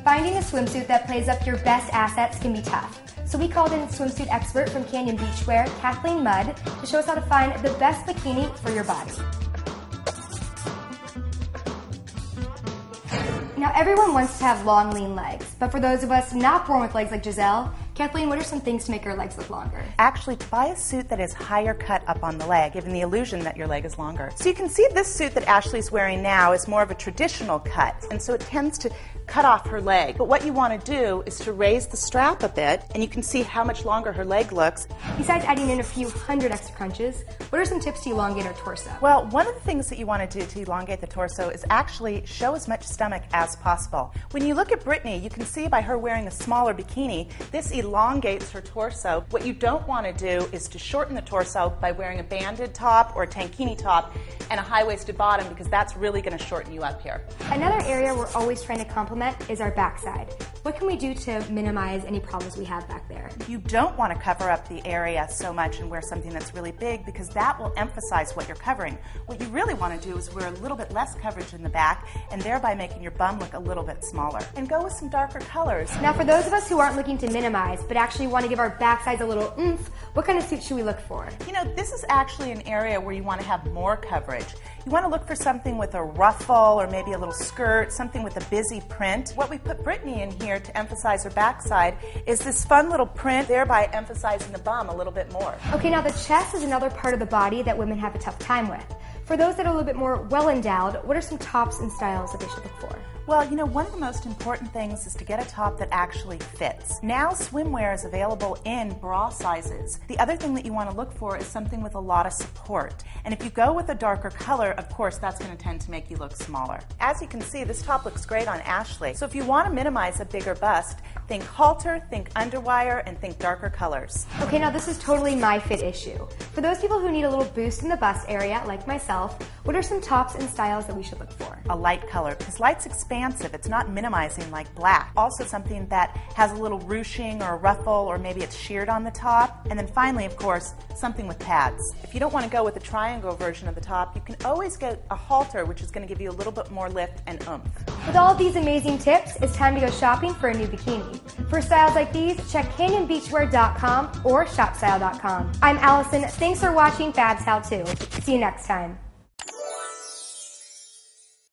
Finding a swimsuit that plays up your best assets can be tough. So we called in swimsuit expert from Canyon Beachwear, Kathleen Mudd, to show us how to find the best bikini for your body. Now everyone wants to have long, lean legs, but for those of us not born with legs like Giselle, Kathleen, what are some things to make our legs look longer? Actually, buy a suit that is higher cut up on the leg, giving the illusion that your leg is longer. So you can see this suit that Ashley's wearing now is more of a traditional cut, and so it tends to cut off her leg. But what you want to do is to raise the strap a bit, and you can see how much longer her leg looks. Besides adding in a few hundred extra crunches, what are some tips to elongate our torso? Well, one of the things that you want to do to elongate the torso is actually show as much stomach as possible. When you look at Brittany, you can see by her wearing a smaller bikini, this elongates her torso. What you don't want to do is to shorten the torso by wearing a banded top or a tankini top and a high-waisted bottom, because that's really going to shorten you up here. Another area we're always trying to compliment is our backside. What can we do to minimize any problems we have back there? You don't want to cover up the area so much and wear something that's really big, because that will emphasize what you're covering. What you really want to do is wear a little bit less coverage in the back and thereby making your bum look a little bit smaller. And go with some darker colors. Now for those of us who aren't looking to minimize but actually want to give our backsides a little oomph, what kind of suit should we look for? You know, this is actually an area where you want to have more coverage. You want to look for something with a ruffle or maybe a little skirt, something with a busy print. What we put Brittany in here to emphasize her backside is this fun little print, thereby emphasizing the bum a little bit more. Okay, now the chest is another part of the body that women have a tough time with. For those that are a little bit more well-endowed, what are some tops and styles that they should look for? Well, you know, one of the most important things is to get a top that actually fits. Now swimwear is available in bra sizes. The other thing that you want to look for is something with a lot of support. And if you go with a darker color, of course, that's going to tend to make you look smaller. As you can see, this top looks great on Ashley. So if you want to minimize a bigger bust, think halter, think underwire, and think darker colors. Okay, now this is totally my fit issue. For those people who need a little boost in the bust area, like myself, what are some tops and styles that we should look for? A light color, because light's expansive. It's not minimizing like black. Also something that has a little ruching or a ruffle, or maybe it's sheared on the top. And then finally, of course, something with pads. If you don't want to go with the triangle version of the top, you can always get a halter, which is going to give you a little bit more lift and oomph. With all of these amazing tips, it's time to go shopping for a new bikini. For styles like these, check canyonbeachwear.com or shopstyle.com. I'm Allison. Thanks for watching Fabs How To. See you next time.